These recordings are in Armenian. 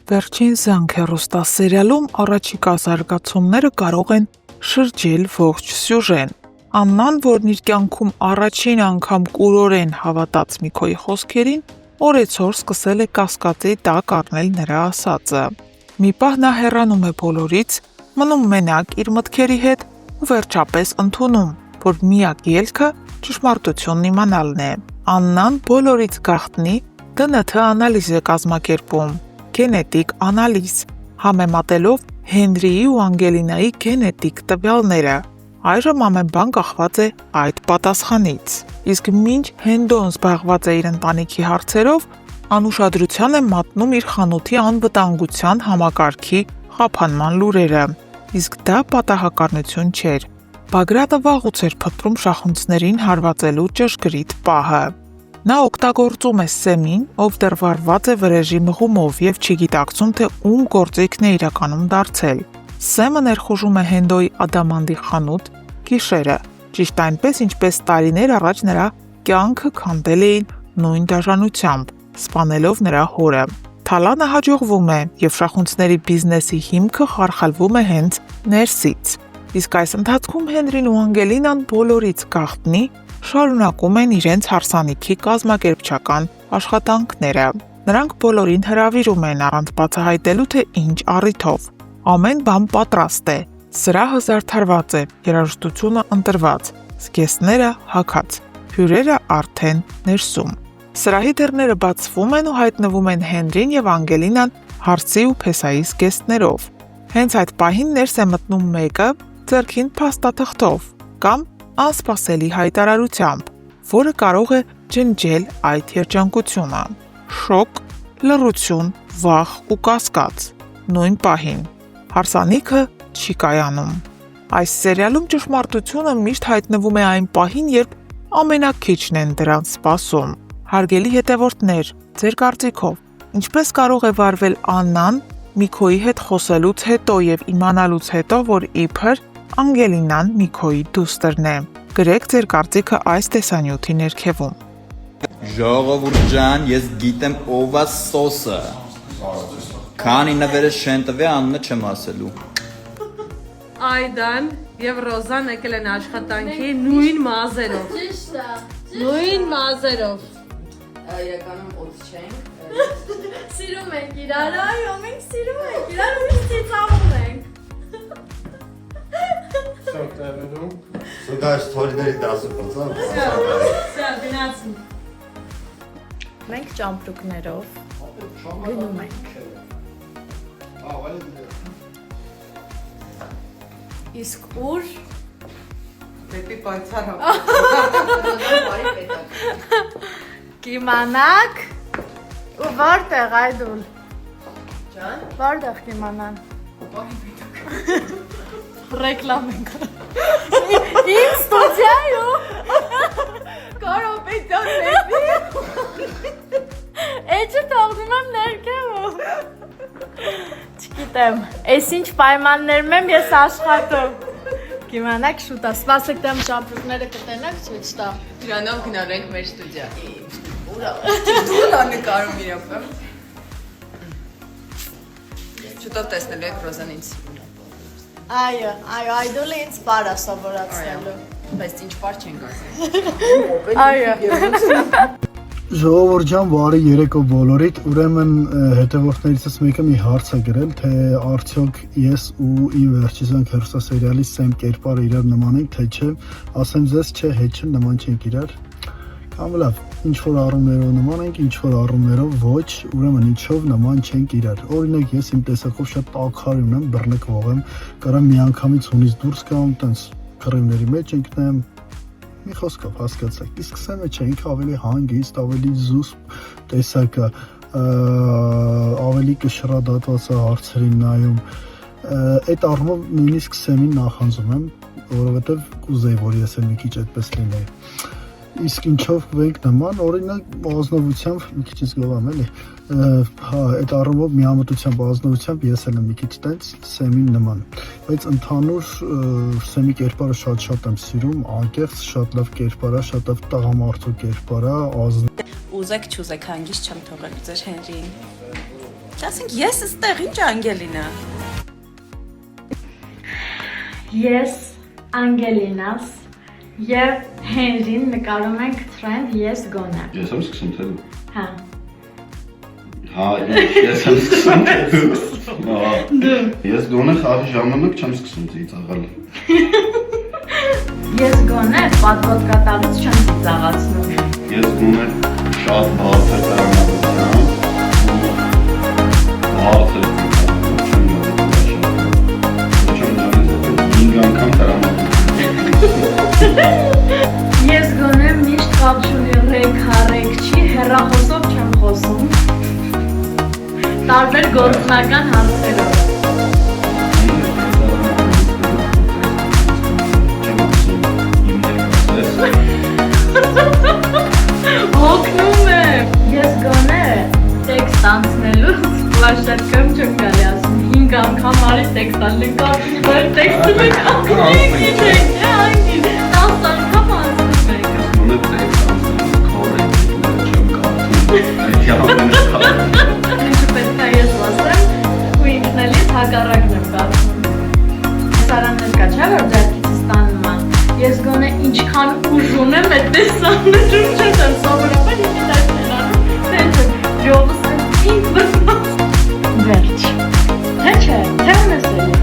Վերջին զանգ հեռուստասերիալում առաջիկա զարգացումները կարող են շրջել ողջ սյուժեն։ Աննան, որն իր կյանքում առաջին անգամ կուրորեն հավատաց Միքոյի խոսքերին, օրեցօր սկսել է կասկածի տակ առնել նրա ասածը։ Մի պահ նա հեռանում է բոլորից, մնում մենակ իր մտքերի հետ ու վերջապես ընդունում, որ միակ ելքը ճշմարտությունն իմանալն է։ Աննան բոլորից գաղտնի ԴՆԹ անալիզ է կազմակերպում, գենետիկ անալիզ, համեմատելով Հենրիի ու Անգելինայի գենետիկ տվյալները։ Այժմ ամեն բան կախված է այդ պատասխանից։ Իսկ մինչ Հենդոն զբաղված է իր ընտանիքի հարցերով, անուշադրության է մատնում իր խանութի անվտանգության համակարգի խափանման լուրերը։ Իսկ դա պատահականություն չէր։ Բագրատը վաղուց էր փնտրում շախունցներին հարվածելու ճշգրիտ պահը։ Նա օգտագործում է Սեմին, ով դեռ վարված է վրեժի մղումով և չի գիտակցում, թե ում գործիքն է իրականում դարձել։ Սեմը ներխուժում է Հենդոյի ադամանդի խանութ գիշերը, ճիշտ այնպես, ինչպես տարիներ առաջ նրա կյանքը քանդել էին նույն դաժանությամբ, սպանելով նրա հորը։ Թալանը հաջողվում է, և շախունցների բիզնեսի հիմքը խարխալվում է հենց ներսից։ Իսկ այս ընթացքում Հենրին ու Անգելինան բոլորից գաղտնի շարունակում են իրենց հարսանիքի կազմակերպչական աշխատանքները։ Նրանք բոլորին հրավիրում են առանց բացահայտելու, թե ինչ առիթով։ Ամեն բան պատրաստ է, սրահը զարդարված է, երաժշտությունը ընտրված, զգեստները հագած, հյուրերը արդեն ներսում։ Սրահի դռները բացվում են ու հայտնվում են Հենրին և Անգելինան հարսի ու փեսայի զգեստներով։ Հենց այդ պահին ներս է մտնում մեկը ձեռքին փաստաթղթով կամ անսպասելի հայտարարությամբ, որը կարող է ջնջել այդ երջանկությունը։ Շոկ, լռություն, վախ ու կասկած։ Նույն պահին։ Հարսանիքը չի կայանում։ Այս սերիալում ճշմարտությունը միշտ հայտնվում է այն պահին, երբ ամենաքիչն են դրան սպասում։ Հարգելի հետևորդներ, ձեր կարծիքով, ինչպես կարող է վարվել Աննան Միքոյի հետ խոսելուց հետո և իմանալուց հետո, որ իբր Անգելինան Միքոյի դուստրն է։ Գրեք ձեր կարծիքը այս տեսանյութի ներքևում։ Ժողովուրդ ջան, ես գիտեմ ով է սոսը։ Քանի նվերը չեն տվի, անունը չեմ ասելու։ Այդան եւ Ռոզան եկել են աշխատանքի նույն մազերով։ Ճիշտ է։ Նույն մազերով։ Իրականում օդ չենք։ Սիրում ենք իրար, այո, մենք սիրում ենք իրար, ուրիշ ծիծաղում ենք։ Սուգա ստորիների դասը փոխա։ Սա գնացին։ Մենք ճամպրուկներով գնում ենք։ Իսկ ուր Դեպի պայծառ։ կիմանաք ու որտեղ այդուլ։ Ջան, որտեղ կիմանան։ Ռեկլամ ենք։ Իմ ստուդիայում Կարապետյան նեպի Էջը թողնում եմ ներքևում։ Չգիտեմ, ես ինչ պայմաններում եմ ես աշխատում։ Կիմանաք շուտա, սպասեք դեմ ճամպրուկները կտենակ, չուչ տա։ Դրանով գնալենք մեր ստուդիա։ Ուրա նկարում իրապ։ Շուտով տեսնելու եք Ռոզան ինձ։ Այո, այդուլը ինձ պար է սովորացնելու։ Բայց ինչ պար չենք ասել։ Այո։ Ժողովուրդ ջան, բարի երեկո բոլորիդ։ Ուրեմն հետևորդներիցս մեկը մի հարց է գրել, թե արդյոք ես ու իմ վերջի զանգ հեռուստասերիալի Սեմ կերպարը իրար նման ենք, թե չէ։ Ասեմ ձեզ, չէ, հետ չէ, նման չենք իրար։ Կամ լավ, ինչ որ առումներով նման ենք, ինչ որ առումներով ոչ, ուրեմն ինչով նման չենք իրար։ Օրինակ, ես իմ տեսակով շատ տաքարի ունեմ, բռնկվող եմ, կարամ միանգամից հունից դուրս գամ, տենց քռիվների մեջ ընկնեմ, մի խոսքով հասկացեք։ Իսկ Սեմը չէ, ինքը ավելի հանգիստ, ավելի զուսպ տեսակ է, ավելի կշռադատված է հարցերին նայում։ Այդ առումով նույնիսկ Սեմին նախանձում եմ, որովհետև կուզեի, որ ես էլ մի քիչ այդպես լինեի։ Իսկ ինչով մենք նման, օրինակ ազնվությամբ մի քիչ զգամ էլի, հա, այդ առումով միամտությամբ ազնվությամբ ես էլ եմ մի քիչ տենց Սեմին նման, բայց ընդհանուր Սեմի կերպարը շատ եմ սիրում, անկեղծ, շատ լավ կերպար է, շատ լավ տղամարդու կերպար է, Ուզեք չուզեք հանգիստ չեմ թողել ձեր Հենրիին։ Ասենք ես ստեղ ինչ Անգելինա։ Ես Անգելինաս եւ Հենրին նկարում ենք trend ես գոնե։ Ես եմ սկսում թե դու։ Հա։ Հա, ես եմ սկսում թե դու։ Դու։ Ես գոնե խաղի ժամանակ չեմ սկսում ծիծաղալ։ Ես գոնե պատվոտկատարից չեմ ծիծաղացնում։ Ես գոնե շատ բարձր տրամադրությամբ բարձր Ես գոնե միշտ կապչունի ռեկ չի, հեռախոսով չեմ խոսում, տարբեր գործնական հարցերով։ Հոգնում եմ, ես գոնե տեքստ անցնելուց պլաշտարկում չեմ գալի ասում, 5 անգամ արի տեքստ ալին կարդնի վեր տեքստը մեկ անգամ գիտեք, անգին, 10 անգամ անցնում եք։ Մոնը տեքստ անցնելուց չեմ կարդում, Ինչը պետք է ես ասեմ, ու ինքնելիս հակառակն եմ կարդում։ Սարաններ կա չէ, որ ձեռքիցս տանում ան, ես գոնե ինչքան ուժ ունեմ այդ տեսաններում չեմ սովորաբար իմիտացիան անում, թե չէ, ջողս եմ ինձ բրված։ Վերջ, թե չէ, թե ունես էլի։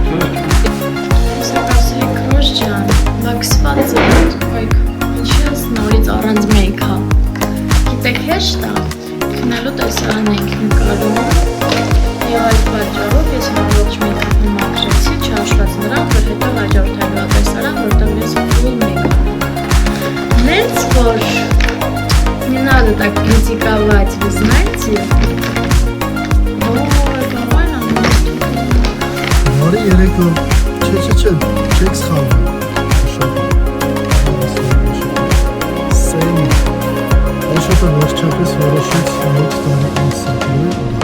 Սակասելի քրոջ ջան, լաքսված է ոյք, ինչի ես նորից առանց մեյքա։ Գիտեք հեշտ է, քնելու տեսարան ենք նկարում, և այդ պատճառով ես ամբողջ մեյքափը մաքրեցի, չհաշված նրան, որ հետո հաջորդելու է տեսարան, որտեղ ես full մեյքափ։ Նենց որ не надо так критиковать, вы знаете? Ой, давай нам наступим. Բարի երեկո, չէ, չեք սխալվում։ Սեյնի, Աշոտը վերջապես որոշեց 7 տարի ինձ սակրել ու